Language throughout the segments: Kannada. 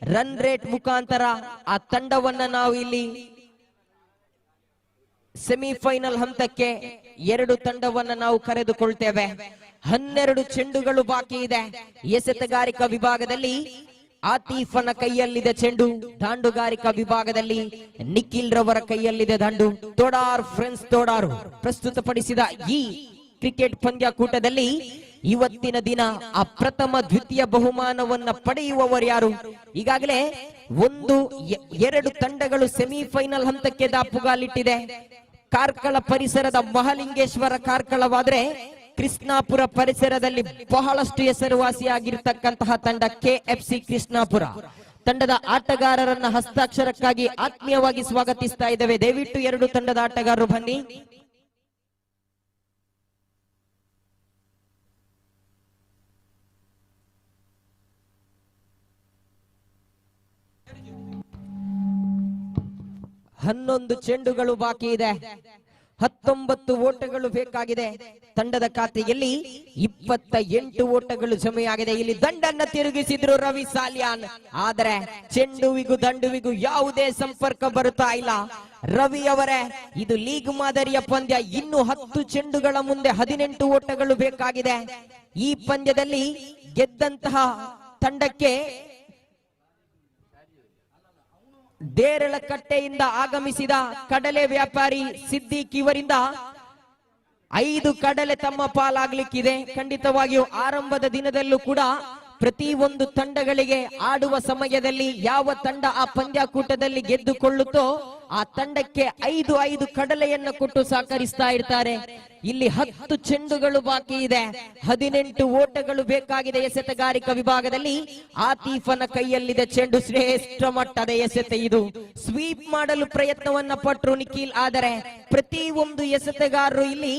ರನ್ ರೇಟ್ ಮುಖಾಂತರ ಆ ತಂಡವನ್ನ ನಾವು ಇಲ್ಲಿ ಸೆಮಿಫೈನಲ್ ಹಂತಕ್ಕೆ ಎರಡು ತಂಡವನ್ನ ನಾವು ಕರೆದುಕೊಳ್ತೇವೆ. 12 ಚೆಂಡುಗಳು ಬಾಕಿ ಇದೆ. ಎಸೆತಗಾರಿಕಾ ವಿಭಾಗದಲ್ಲಿ ಆತೀಫನ ಕೈಯಲ್ಲಿದೆ ಚೆಂಡು, ದಾಂಡುಗಾರಿಕಾ ವಿಭಾಗದಲ್ಲಿ ನಿಖಿಲ್ ರವರ ಕೈಯಲ್ಲಿದೆ ದಾಂಡು. ತೋಡಾರ್ ಫ್ರೆಂಡ್ಸ್ ತೋಡಾರು ಪ್ರಸ್ತುತಪಡಿಸಿದ ಈ ಕ್ರಿಕೆಟ್ ಪಂದ್ಯಾಕೂಟದಲ್ಲಿ ಇವತ್ತಿನ ದಿನ ಆ ಪ್ರಥಮ ದ್ವಿತೀಯ ಬಹುಮಾನವನ್ನ ಪಡೆಯುವವರು ಯಾರು? ಈಗಾಗಲೇ 1-2 ತಂಡಗಳು ಸೆಮಿಫೈನಲ್ ಹಂತಕ್ಕೆ ದಾಪುಗಾಲಿಟ್ಟಿದೆ. ಕಾರ್ಕಳ ಪರಿಸರದ ಮಹಾಲಿಂಗೇಶ್ವರ ಕಾರ್ಕಳವಾದ್ರೆ ಕೃಷ್ಣಾಪುರ ಪರಿಸರದಲ್ಲಿ ಬಹಳಷ್ಟು ಹೆಸರುವಾಸಿಯಾಗಿರ್ತಕ್ಕಂತಹ ತಂಡ KFC ಕೃಷ್ಣಾಪುರ ತಂಡದ ಆಟಗಾರರನ್ನ ಹಸ್ತಾಕ್ಷರಕ್ಕಾಗಿ ಆತ್ಮೀಯವಾಗಿ ಸ್ವಾಗತಿಸ್ತಾ ಇದ್ದೇವೆ. ದಯವಿಟ್ಟು 2 ತಂಡದ ಆಟಗಾರರು ಬನ್ನಿ. ಹನ್ನೊಂದು ಚೆಂಡುಗಳು ಬಾಕಿ ಇದೆ. 19 ಓಟಗಳು ಬೇಕಾಗಿದೆ. ತಂಡದ ಖಾತೆಯಲ್ಲಿ 28 ಓಟಗಳು ಜಮೆಯಾಗಿದೆ. ಇಲ್ಲಿ ದಂಡನ್ನ ತಿರುಗಿಸಿದ್ರು ರವಿ ಸಾಲ್ಯಾನ್, ಆದರೆ ಚೆಂಡುವಿಗೂ ದಂಡುವಿಗೂ ಯಾವುದೇ ಸಂಪರ್ಕ ಬರುತ್ತಾ ಇಲ್ಲ. ರವಿ ಅವರೇ, ಇದು ಲೀಗ್ ಮಾದರಿಯ ಪಂದ್ಯ. ಇನ್ನು 10 ಚೆಂಡುಗಳ ಮುಂದೆ 18 ಓಟಗಳು ಬೇಕಾಗಿದೆ. ಈ ಪಂದ್ಯದಲ್ಲಿ ಗೆದ್ದಂತಹ ತಂಡಕ್ಕೆ ದೇರಳಕಟ್ಟೆಯಿಂದ ಆಗಮಿಸಿದ ಕಡಲೆ ವ್ಯಾಪಾರಿ ಸಿದ್ದಿಕ್ ಇವರಿಂದ 5 ಕಡಲೆ ತಮ್ಮ ಪಾಲಾಗ್ಲಿಕ್ಕಿದೆ. ಖಂಡಿತವಾಗಿಯೂ ಆರಂಭದ ದಿನದಲ್ಲೂ ಕೂಡ ಪ್ರತಿಯೊಂದು ತಂಡಗಳಿಗೆ ಆಡುವ ಸಮಯದಲ್ಲಿ ಯಾವ ತಂಡ ಆ ಪಂದ್ಯಾಕೂಟದಲ್ಲಿ ಗೆದ್ದುಕೊಳ್ಳುತ್ತೋ ಆ ತಂಡಕ್ಕೆ 5 ಕಡಲೆಯನ್ನು ಕೊಟ್ಟು ಸಹಕರಿಸ್ತಾ ಇರ್ತಾರೆ. ಇಲ್ಲಿ 10 ಚೆಂಡುಗಳು ಬಾಕಿ ಇದೆ. 18 ಓಟಗಳು ಬೇಕಾಗಿದೆ. ಎಸೆತಗಾರಿಕಾ ವಿಭಾಗದಲ್ಲಿ ಆತೀಫನ ಕೈಯಲ್ಲಿದೆ ಚೆಂಡು. ಶ್ರೇಷ್ಠ ಮಟ್ಟದ ಎಸೆತ ಇದು. ಸ್ವೀಪ್ ಮಾಡಲು ಪ್ರಯತ್ನವನ್ನ ಪಟ್ಟರು ನಿಖಿಲ್, ಆದರೆ ಪ್ರತಿಯೊಂದು ಎಸೆತಗಾರರು ಇಲ್ಲಿ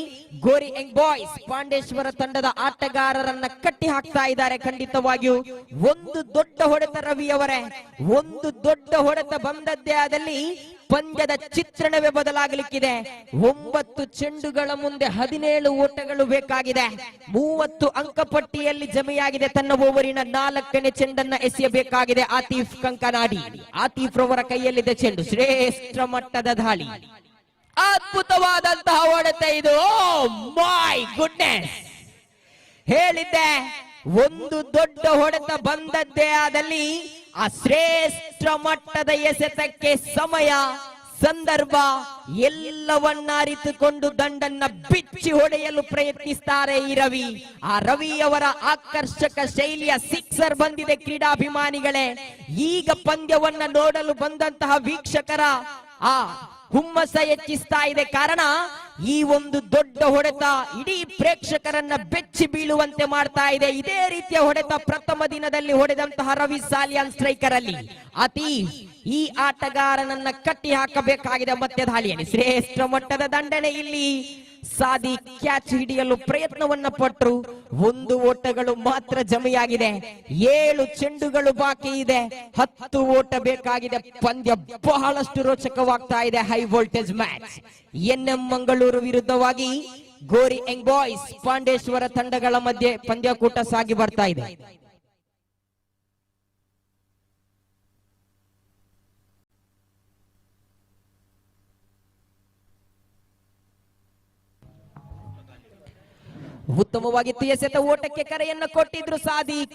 ಗೋರಿ ಯಂಗ್ ಬಾಯ್ಸ್ ಪಾಂಡೇಶ್ವರ ತಂಡದ ಆಟಗಾರರನ್ನ ಕಟ್ಟಿ ಹಾಕ್ತಾ ಇದ್ದಾರೆ. ಖಂಡಿತವಾಗಿಯೂ ಒಂದು ದೊಡ್ಡ ಹೊಡೆತ ರವಿ ಅವರೇ, ಒಂದು ದೊಡ್ಡ ಹೊಡೆತ ಬಂದದ್ದೇ ಆದಲ್ಲಿ ಪಂದ್ಯದ ಚಿತ್ರಣವೇ ಬದಲಾಗಲಿಕ್ಕಿದೆ. 9 ಚೆಂಡುಗಳ ಮುಂದೆ 17 ಓಟಗಳು ಬೇಕಾಗಿದೆ. 30 ಅಂಕಪಟ್ಟಿಯಲ್ಲಿ ಜಮೆಯಾಗಿದೆ. ತನ್ನ ಓವರಿನ 4ನೇ ಚೆಂಡನ್ನ ಎಸೆಯಬೇಕಾಗಿದೆ ಆತೀಫ್ ಕಂಕನಾಡಿ. ಆತೀಫ್ ರವರ ಕೈಯಲ್ಲಿದೆ ಚೆಂಡು. ಶ್ರೇಷ್ಠ ಮಟ್ಟದ ದಾಳಿ, ಅದ್ಭುತವಾದಂತಹ ಹೊಡೆತ ಇದು. ಮೈ ಗುಡ್ನೆಸ್, ಹೇಳಿದ್ದೆ ಒಂದು ದೊಡ್ಡ ಹೊಡೆತ ಬಂದದ್ದೇ ಆದಲ್ಲಿ ಆ ಶ್ರೇಷ್ಠ ಮಟ್ಟದ ಎಸೆತಕ್ಕೆ ಸಮಯ ಸಂದರ್ಭ ಎಲ್ಲವನ್ನ ಅರಿತುಕೊಂಡು ದಂಡನ್ನ ಬಿಚ್ಚಿ ಹೊಡೆಯಲು ಪ್ರಯತ್ನಿಸ್ತಾರೆ ಈ ರವಿ. ಆ ರವಿಯವರ ಆಕರ್ಷಕ ಶೈಲಿಯ ಸಿಕ್ಸರ್ ಬಂದಿದೆ ಕ್ರೀಡಾಭಿಮಾನಿಗಳೇ. ಈಗ ಪಂದ್ಯವನ್ನ ನೋಡಲು ಬಂದಂತಹ ವೀಕ್ಷಕರ ಆ ಹುಮ್ಮಸ ಹೆಚ್ಚಿಸ್ತಾ ಇದೆ. ಕಾರಣ ಈ ಒಂದು ದೊಡ್ಡ ಹೊಡೆತ ಇಡೀ ಪ್ರೇಕ್ಷಕರನ್ನ ಬೆಚ್ಚಿ ಬೀಳುವಂತೆ ಮಾಡ್ತಾ ಇದೆ. ಇದೇ ರೀತಿಯ ಹೊಡೆತ ಪ್ರಥಮ ದಿನದಲ್ಲಿ ಹೊಡೆದಂತಹ ರವಿ ಸಾಲ್ಯಾನ್ ಸ್ಟ್ರೈಕರ್ ಅಲ್ಲಿ ಈ ಆಟಗಾರನನ್ನ ಕಟ್ಟಿ ಹಾಕಬೇಕಾಗಿದೆ. ಮತ್ತೆ ದಾಳಿಯಲ್ಲಿ ಶ್ರೇಷ್ಠ ಮಟ್ಟದ ದಂಡನೆ. ಇಲ್ಲಿ ಸಾದಿ ಕ್ಯಾಚ್ ಹಿಡಿಯಲು ಪ್ರಯತ್ನವನ್ನ ಪಟ್ಟರು. 1 ಓಟಗಳು ಮಾತ್ರ ಜಮೆಯಾಗಿದೆ. 7 ಚೆಂಡುಗಳು ಬಾಕಿ ಇದೆ. 10 ಓಟ ಬೇಕಾಗಿದೆ. ಪಂದ್ಯ ಬಹಳಷ್ಟು ರೋಚಕವಾಗ್ತಾ ಇದೆ. High voltage match. NM Mangaluru ವಿರುದ್ಧವಾಗಿ ಗೋರಿ ಯಂಗ್ ಬಾಯ್ಸ್ ಪಾಂಡೇಶ್ವರ ತಂಡಗಳ ಮಧ್ಯೆ ಪಂದ್ಯಾಕೂಟ ಸಾಗಿ ಬರ್ತಾ ಇದೆ. ಉತ್ತಮವಾಗಿತ್ತು ಎಸೆತ. ಓಟಕ್ಕೆ ಕರೆಯನ್ನ ಕೊಟ್ಟಿದ್ರು ಸಾದಿಕ್.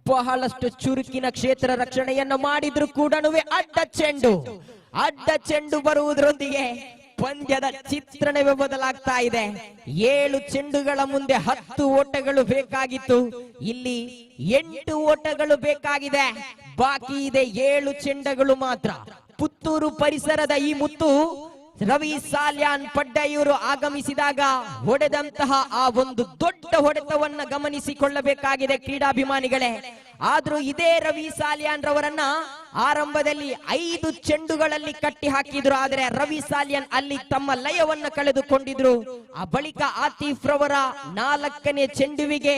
ಬಹಳಷ್ಟು ಚುರುಕಿನ ಕ್ಷೇತ್ರ ರಕ್ಷಣೆಯನ್ನ ಮಾಡಿದ್ರು ಕೂಡ ಅಡ್ಡ ಚೆಂಡು ಬರುವುದರೊಂದಿಗೆ ಪಂದ್ಯದ ಚಿತ್ರಣವೇ ಬದಲಾಗ್ತಾ ಇದೆ. 7 ಚೆಂಡುಗಳ ಮುಂದೆ 10 ಓಟಗಳು ಬೇಕಾಗಿತ್ತು. ಇಲ್ಲಿ 8 ಓಟಗಳು ಬೇಕಾಗಿದೆ. ಬಾಕಿ ಇದೆ 7 ಚೆಂಡುಗಳು ಮಾತ್ರ. ಪುತ್ತೂರು ಪರಿಸರದ ಈ ಮುತ್ತು ರವಿ ಸಾಲ್ಯಾನ್ ಪಡ್ಡಯೂರು ಆಗಮಿಸಿದಾಗ ಹೊಡೆದಂತಹ ಆ ಒಂದು ದೊಡ್ಡ ಹೊಡೆತವನ್ನ ಗಮನಿಸಿಕೊಳ್ಳಬೇಕಾಗಿದೆ ಕ್ರೀಡಾಭಿಮಾನಿಗಳೇ. ಆದ್ರೂ ಇದೇ ರವಿ ಸಾಲ್ಯಾನ್ ರವರನ್ನ ಆರಂಭದಲ್ಲಿ 5 ಚೆಂಡುಗಳಲ್ಲಿ ಕಟ್ಟಿ ಹಾಕಿದ್ರು. ಆದರೆ ರವಿ ಸಾಲ್ಯಾನ್ ಅಲ್ಲಿ ತಮ್ಮ ಲಯವನ್ನ ಕಳೆದುಕೊಂಡಿದ್ರು. ಆ ಬಳಿಕ ಆತೀಫ್ ರವರ 4ನೇ ಚೆಂಡುವಿಗೆ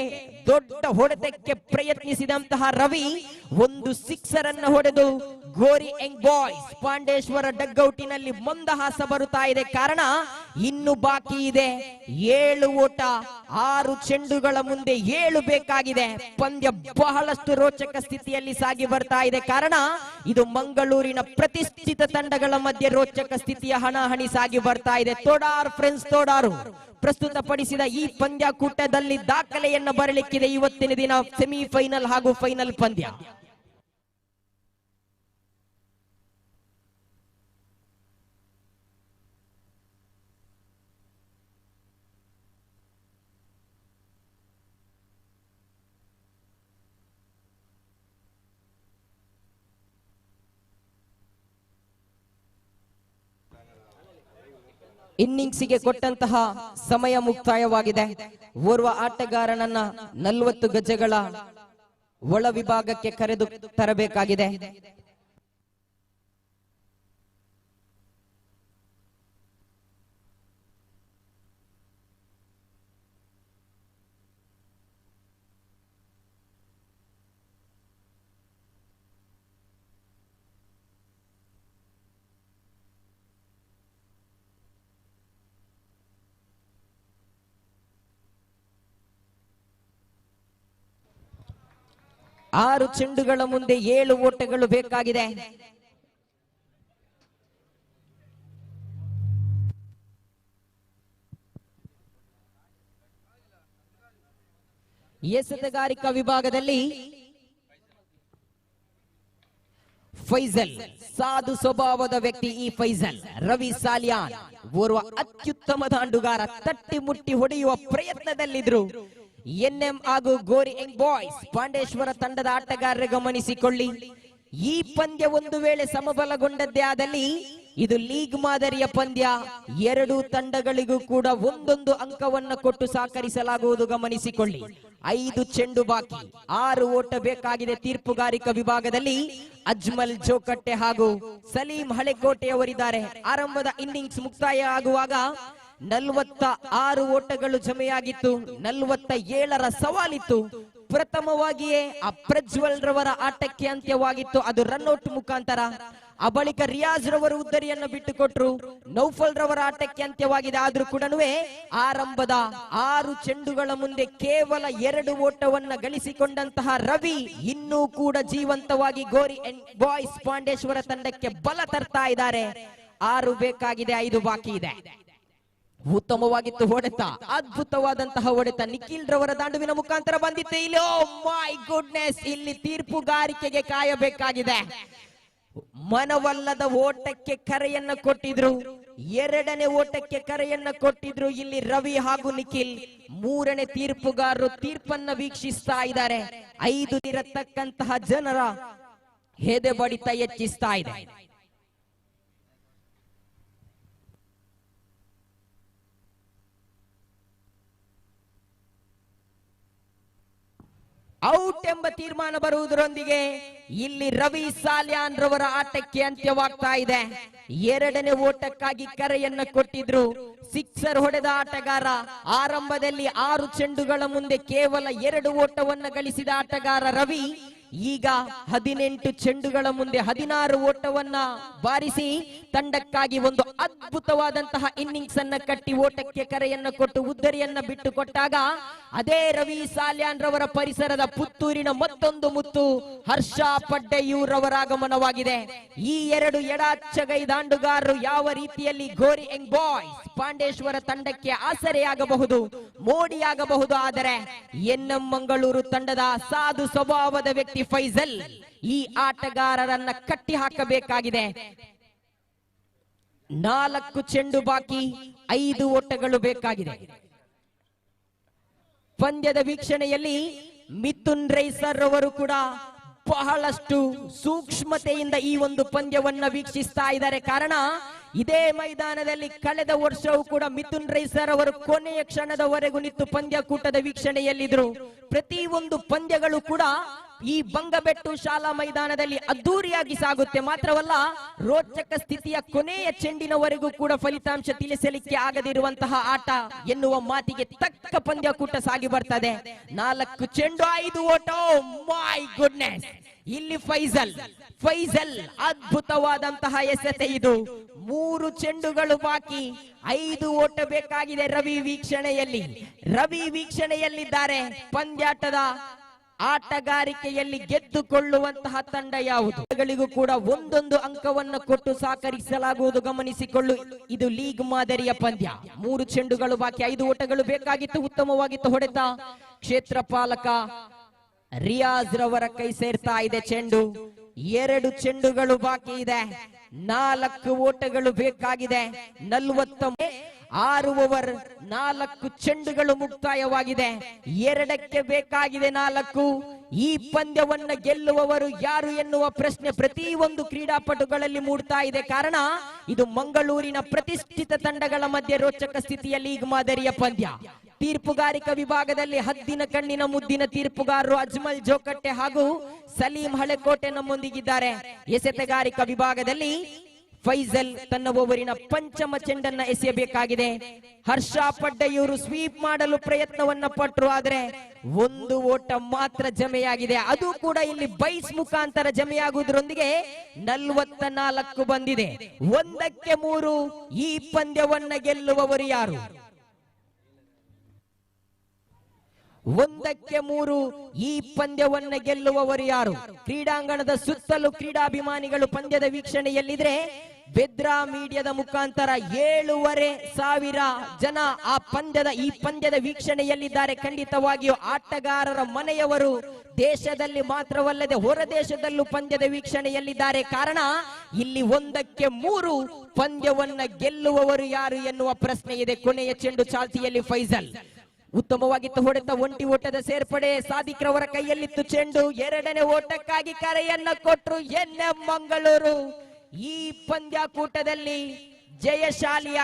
ದೊಡ್ಡ ಹೊಡೆತಕ್ಕೆ ಪ್ರಯತ್ನಿಸಿದಂತಹ ರವಿ ಒಂದು ಸಿಕ್ಸರ್ ಅನ್ನ ಹೊಡೆದು ಗೋರಿ ಯಂಗ್ ಬಾಯ್ಸ್ ಪಾಂಡೇಶ್ವರ ಡಗ್ಔಟಿನಲ್ಲಿ ಮಂದಹಾಸ ಬರುತ್ತಾ ಇದೆ. ಕಾರಣ ಇನ್ನು ಬಾಕಿ ಇದೆ 7 ಓಟ. 6 ಚೆಂಡುಗಳ ಮುಂದೆ 7 ಬೇಕಾಗಿದೆ. ಪಂದ್ಯ ಬಹಳಷ್ಟು ಬಹಳಷ್ಟು ರೋಚಕ ಸ್ಥಿತಿಯಲ್ಲಿ ಸಾಗಿ ಬರ್ತಾ ಇದೆ. ಕಾರಣ ಇದು ಮಂಗಳೂರಿನ ಪ್ರತಿಷ್ಠಿತ ತಂಡಗಳ ಮಧ್ಯೆ ರೋಚಕ ಸ್ಥಿತಿಯ ಹಣಾಹಣಿ ಸಾಗಿ ಬರ್ತಾ ಇದೆ. ತೋಡಾರ್ ಫ್ರೆಂಡ್ಸ್ ತೋಡಾರು ಪ್ರಸ್ತುತಪಡಿಸಿದ ಈ ಪಂದ್ಯಾಕೂಟದಲ್ಲಿ ದಾಖಲೆಯನ್ನು ಬರಲಿಕ್ಕಿದೆ ಇವತ್ತಿನ ದಿನ ಸೆಮಿಫೈನಲ್ ಹಾಗೂ ಫೈನಲ್ ಪಂದ್ಯ. ಇನ್ನಿಂಗ್ಸಿಗೆ ಕೊಟ್ಟಂತಹ ಸಮಯ ಮುಕ್ತಾಯವಾಗಿದೆ. ಓರ್ವ ಆಟಗಾರನನ್ನ 40 ಗಜಗಳ ಒಳ ವಿಭಾಗಕ್ಕೆ ಕರೆದು ತರಬೇಕಾಗಿದೆ. ಆರು ಚೆಂಡುಗಳ ಮುಂದೆ 7 ಓಟಗಳು ಬೇಕಾಗಿದೆ. ಎಸೆತಗಾರಿಕಾ ವಿಭಾಗದಲ್ಲಿ ಫೈಜಲ್ ಸಾಧು ಸ್ವಭಾವದ ವ್ಯಕ್ತಿ. ಈ ಫೈಜಲ್ ರವಿ ಸಾಲಿಯಾನ್ ಓರ್ವ ಅತ್ಯುತ್ತಮ ದಾಂಡುಗಾರ. ತಟ್ಟಿ ಮುಟ್ಟಿ ಹೊಡೆಯುವ ಪ್ರಯತ್ನದಲ್ಲಿದ್ರು. ಎನ್ಎಂ ಹಾಗೂ ಗೋರಿ ಯಂಗ್ ಬಾಯ್ಸ್ ಪಾಂಡೇಶ್ವರ ತಂಡದ ಆಟಗಾರರು ಗಮನಿಸಿಕೊಳ್ಳಿ. ಈ ಪಂದ್ಯ ಒಂದು ವೇಳೆ ಸಮಬಲಗೊಂಡದ್ದೇ ಆದಲ್ಲಿ ಇದು ಲೀಗ್ ಮಾದರಿಯ ಪಂದ್ಯ. ಎರಡೂ ತಂಡಗಳಿಗೂ ಕೂಡ ಒಂದೊಂದು ಅಂಕವನ್ನು ಕೊಟ್ಟು ಸಹಕರಿಸಲಾಗುವುದು. ಗಮನಿಸಿಕೊಳ್ಳಿ. 5 ಚೆಂಡು ಬಾಕಿ, 6 ಓಟ ಬೇಕಾಗಿದೆ. ತೀರ್ಪುಗಾರಿಕಾ ವಿಭಾಗದಲ್ಲಿ ಅಜ್ಮಲ್ ಜೋಕಟ್ಟೆ ಹಾಗೂ ಸಲೀಂ ಹಳೆಕೋಟೆಯವರಿದ್ದಾರೆ. ಆರಂಭದ ಇನ್ನಿಂಗ್ಸ್ ಮುಕ್ತಾಯ ಆಗುವಾಗ 46 ಓಟಗಳು ಜಮೆಯಾಗಿತ್ತು. 47ರ ಸವಾಲಿತ್ತು. ಪ್ರಥಮವಾಗಿಯೇ ಆ ಪ್ರಜ್ವಲ್ ರವರ ಆಟಕ್ಕೆ ಅಂತ್ಯವಾಗಿತ್ತು. ಅದು ರನ್ಔಟ್ ಮುಖಾಂತರ. ಆ ಬಳಿಕ ರಿಯಾಜ್ ರವರು ಉದ್ದರಿಯನ್ನು ಬಿಟ್ಟುಕೊಟ್ರು. ನೌಫಲ್ ರವರ ಆಟಕ್ಕೆ ಅಂತ್ಯವಾಗಿದೆ. ಆದ್ರೂ ಕೂಡ ಆರಂಭದ 6 ಚೆಂಡುಗಳ ಮುಂದೆ ಕೇವಲ 2 ಓಟವನ್ನ ಗಳಿಸಿಕೊಂಡಂತಹ ರವಿ ಇನ್ನೂ ಕೂಡ ಜೀವಂತವಾಗಿ ಗೋರಿ ಬಾಯ್ಸ್ ಪಾಂಡೇಶ್ವರ ತಂಡಕ್ಕೆ ಬಲ ತರ್ತಾ ಇದ್ದಾರೆ. 6 ಬೇಕಾಗಿದೆ, 5 ಬಾಕಿ ಇದೆ. ಉತ್ತಮವಾಗಿತ್ತು ಹೊಡೆತ, ಅದ್ಭುತವಾದಂತಹ ಹೊಡೆತ ನಿಖಿಲ್ ರವರ ದಾಂಡುವಿನ ಮುಖಾಂತರ ಬಂದಿತ್ತು. ಇಲ್ಲಿ ಓ ಮೈ ಗುಡ್ನೆಸ್, ಇಲ್ಲಿ ತೀರ್ಪುಗಾರಿಕೆಗೆ ಕಾಯಬೇಕಾಗಿದೆ. ಮನವಲ್ಲದ ಓಟಕ್ಕೆ ಕರೆಯನ್ನ ಕೊಟ್ಟಿದ್ರು. 2ನೇ ಓಟಕ್ಕೆ ಕರೆಯನ್ನ ಕೊಟ್ಟಿದ್ರು. ಇಲ್ಲಿ ರವಿ ಹಾಗೂ ನಿಖಿಲ್. 3ನೇ ತೀರ್ಪುಗಾರರು ತೀರ್ಪನ್ನ ವೀಕ್ಷಿಸ್ತಾ ಇದ್ದಾರೆ. 5 ಇರತಕ್ಕಂತಹ ಜನರ ಹೆದೆ ಬಡಿತ ಹೆಚ್ಚಿಸ್ತಾ ಇದೆ. ಔಟ್ ಎಂಬ ತೀರ್ಮಾನ ಬರುವುದರೊಂದಿಗೆ ಇಲ್ಲಿ ರವಿ ಸಾಲ್ಯಾನ್ ರವರ ಆಟಕ್ಕೆ ಅಂತ್ಯವಾಗ್ತಾ ಇದೆ. 2ನೇ ಓಟಕ್ಕಾಗಿ ಕರೆಯನ್ನ ಕೊಟ್ಟಿದ್ರು. ಸಿಕ್ಸರ್ ಹೊಡೆದ ಆಟಗಾರ. ಆರಂಭದಲ್ಲಿ 6 ಚೆಂಡುಗಳ ಮುಂದೆ ಕೇವಲ 2 ಓಟವನ್ನ ಗಳಿಸಿದ ಆಟಗಾರ ರವಿ ಈಗ 18 ಚೆಂಡುಗಳ ಮುಂದೆ 16 ಓಟವನ್ನ ಬಾರಿಸಿ ತಂಡಕ್ಕಾಗಿ ಒಂದು ಅದ್ಭುತವಾದಂತಹ ಇನ್ನಿಂಗ್ಸ್ ಅನ್ನ ಕಟ್ಟಿ ಓಟಕ್ಕೆ ಕರೆಯನ್ನ ಕೊಟ್ಟು ಉದ್ದರಿಯನ್ನ ಬಿಟ್ಟು ಕೊಟ್ಟಾಗ ಅದೇ ರವಿ ಸಾಲ್ಯಾನ್ ರವರ ಪರಿಸರದ ಪುತ್ತೂರಿನ ಮತ್ತೊಂದು ಮುತ್ತು ಹರ್ಷ ಪಡ್ಡೆಯೂರವರ ಆಗಮನವಾಗಿದೆ. ಈ 2 ಎಡಾಚಗೈ ದಾಂಡುಗಾರರು ಯಾವ ರೀತಿಯಲ್ಲಿ ಗೋರಿ ಯಂಗ್ ಬಾಯ್ಸ್ ಪಾಂಡೇಶ್ವರ ತಂಡಕ್ಕೆ ಆಸರೆಯಾಗಬಹುದು, ಮೋಡಿಯಾಗಬಹುದು. ಆದರೆ ಎನ್ಎಂ ಮಂಗಳೂರು ತಂಡದ ಸಾಧು ಸ್ವಭಾವದ ವ್ಯಕ್ತಿ ಫೈಜಲ್ ಈ ಆಟಗಾರರನ್ನ ಕಟ್ಟಿ ಹಾಕಬೇಕಾಗಿದೆ. 4 ಚೆಂಡು ಬಾಕಿ, 5 ಓಟಗಳು ಬೇಕಾಗಿದೆ. ಪಂದ್ಯದ ವೀಕ್ಷಣೆಯಲ್ಲಿ ಮಿಥುನ್ ರೈಸರ್ ಅವರು ಕೂಡ ಬಹಳಷ್ಟು ಸೂಕ್ಷ್ಮತೆಯಿಂದ ಈ ಒಂದು ಪಂದ್ಯವನ್ನ ವೀಕ್ಷಿಸ್ತಾ ಇದ್ದಾರೆ. ಕಾರಣ ಇದೇ ಮೈದಾನದಲ್ಲಿ ಕಳೆದ ವರ್ಷವೂ ಕೂಡ ಮಿಥುನ್ ರೈಸರ್ ಅವರು ಕೊನೆಯ ಕ್ಷಣದವರೆಗೂ ನಿಂತು ಪಂದ್ಯಕೂಟದ ವೀಕ್ಷಣೆಯಲ್ಲಿದ್ರು. ಪ್ರತಿ ಒಂದು ಪಂದ್ಯಗಳು ಕೂಡ ಈ ಬಂಗಬೆಟ್ಟು ಶಾಲಾ ಮೈದಾನದಲ್ಲಿ ಅದ್ದೂರಿಯಾಗಿ ಸಾಗುತ್ತೆ. ಮಾತ್ರವಲ್ಲ, ರೋಚಕ ಸ್ಥಿತಿಯ ಕೊನೆಯ ಚೆಂಡಿನವರೆಗೂ ಕೂಡ ಫಲಿತಾಂಶ ತಿಳಿಸಲಿಕ್ಕೆ ಆಗದಿರುವಂತಹ ಆಟ ಎನ್ನುವ ಮಾತಿಗೆ ತಕ್ಕ ಪಂದ್ಯಕೂಟ ಸಾಗಿ ಬರ್ತದೆ. 4 ಚೆಂಡು, 5 ಓಟ. ಮೈ ಗುಡ್ನೆಸ್, ಇಲ್ಲಿ ಫೈಜಲ್ ಅದ್ಭುತವಾದಂತಹ ಎಸೆತ. ಇದು 3 ಚೆಂಡುಗಳು ಬಾಕಿ, 5 ಓಟ ಬೇಕಾಗಿದೆ. ರವಿ ವೀಕ್ಷಣೆಯಲ್ಲಿದ್ದಾರೆ. ಪಂದ್ಯಾಟದ ಆಟಗಾರಿಕೆಯಲ್ಲಿ ಗೆದ್ದುಕೊಳ್ಳುವಂತಹ ತಂಡ ಯಾವುದು? ಗಳಿಗೂ ಕೂಡ ಒಂದೊಂದು ಅಂಕವನ್ನು ಕೊಟ್ಟು ಸಹಕರಿಸಲಾಗುವುದು, ಗಮನಿಸಿಕೊಳ್ಳು. ಇದು ಲೀಗ್ ಮಾದರಿಯ ಪಂದ್ಯ. 3 ಚೆಂಡುಗಳು ಬಾಕಿ, 5 ಓಟಗಳು ಬೇಕಾಗಿತ್ತು. ಉತ್ತಮವಾಗಿತ್ತು ಹೊಡೆತ. ಕ್ಷೇತ್ರ ಪಾಲಕ ರಿಯಾಜ್ ರವರ ಕೈ ಸೇರ್ತಾ ಇದೆ ಚೆಂಡು. 2 ಚೆಂಡುಗಳು ಬಾಕಿ ಇದೆ, 4 ಓಟಗಳು ಬೇಕಾಗಿದೆ. 6 ಓವರ್, 4 ಚೆಂಡುಗಳು ಮುಕ್ತಾಯವಾಗಿದೆ. 2ಕ್ಕೆ ಬೇಕಾಗಿದೆ 4. ಈ ಪಂದ್ಯವನ್ನ ಗೆಲ್ಲುವವರು ಯಾರು ಎನ್ನುವ ಪ್ರಶ್ನೆ ಪ್ರತಿಯೊಂದು ಕ್ರೀಡಾಪಟುಗಳಲ್ಲಿ ಮೂಡ್ತಾ ಇದೆ. ಕಾರಣ ಇದು ಮಂಗಳೂರಿನ ಪ್ರತಿಷ್ಠಿತ ತಂಡಗಳ ಮಧ್ಯೆ ರೋಚಕ ಸ್ಥಿತಿಯ ಲೀಗ್ ಮಾದರಿಯ ಪಂದ್ಯ. ತೀರ್ಪುಗಾರಿಕಾ ವಿಭಾಗದಲ್ಲಿ ಹದ್ದಿನ ಕಣ್ಣಿನ ಮುದ್ದಿನ ತೀರ್ಪುಗಾರರು ಅಜ್ಮಲ್ ಜೋಕಟ್ಟೆ ಹಾಗೂ ಸಲೀಂ ಹಳೆಕೋಟೆ ನಮ್ಮೊಂದಿಗಿದ್ದಾರೆ. ಎಸೆತಗಾರಿಕಾ ವಿಭಾಗದಲ್ಲಿ ಫೈಜಲ್ ತನ್ನ ಓವರಿನ ಪಂಚಮ ಚೆಂಡನ್ನ ಎಸೆಯಬೇಕಾಗಿದೆ. ಹರ್ಷ ಪಡ್ಡೆಯವರು ಸ್ವೀಪ್ ಮಾಡಲು ಪ್ರಯತ್ನವನ್ನ ಪಟ್ಟರು, ಆದ್ರೆ 1 ಓಟ ಮಾತ್ರ ಜಮೆಯಾಗಿದೆ. ಅದು ಕೂಡ ಇಲ್ಲಿ ಬೈಸ್ ಮುಖಾಂತರ ಜಮೆಯಾಗುವುದರೊಂದಿಗೆ 44 ಬಂದಿದೆ. 1ಕ್ಕೆ 3. ಈ ಪಂದ್ಯವನ್ನ ಗೆಲ್ಲುವವರು ಯಾರು? 1ಕ್ಕೆ 3. ಈ ಪಂದ್ಯವನ್ನ ಗೆಲ್ಲುವವರು ಯಾರು? ಕ್ರೀಡಾಂಗಣದ ಸುತ್ತಲೂ ಕ್ರೀಡಾಭಿಮಾನಿಗಳು ಪಂದ್ಯದ ವೀಕ್ಷಣೆಯಲ್ಲಿದ್ರೆ ಬೆದ್ರಾ ಮೀಡಿಯಾದ ಮುಖಾಂತರ 7,500 ಜನ ಈ ಪಂದ್ಯದ ವೀಕ್ಷಣೆಯಲ್ಲಿದ್ದಾರೆ. ಖಂಡಿತವಾಗಿಯೂ ಆಟಗಾರರ ಮನೆಯವರು ದೇಶದಲ್ಲಿ ಮಾತ್ರವಲ್ಲದೆ ಹೊರ ದೇಶದಲ್ಲೂ ಪಂದ್ಯದ ವೀಕ್ಷಣೆಯಲ್ಲಿದ್ದಾರೆ. ಕಾರಣ ಇಲ್ಲಿ 1ಕ್ಕೆ 3 ಪಂದ್ಯವನ್ನ ಗೆಲ್ಲುವವರು ಯಾರು ಎನ್ನುವ ಪ್ರಶ್ನೆ ಇದೆ. ಕೊನೆಯ ಚೆಂಡು ಚಾಲ್ತಿಯಲ್ಲಿ ಫೈಜಲ್ ಉತ್ತಮವಾಗಿತ್ತು ಹೊಡೆತ. ಒಂಟಿ ಓಟದ ಸೇರ್ಪಡೆ ಸಾದಿಕ್ ರವರ ಕೈಯಲ್ಲಿತ್ತು ಚೆಂಡು. 2ನೇ ಓಟಕ್ಕಾಗಿ ಕರೆಯನ್ನ ಕೊಟ್ಟರು NM ಮಂಗಳೂರು. ಈ ಪಂದ್ಯಾಕೂಟದಲ್ಲಿ ಜಯಶಾಲಿಯ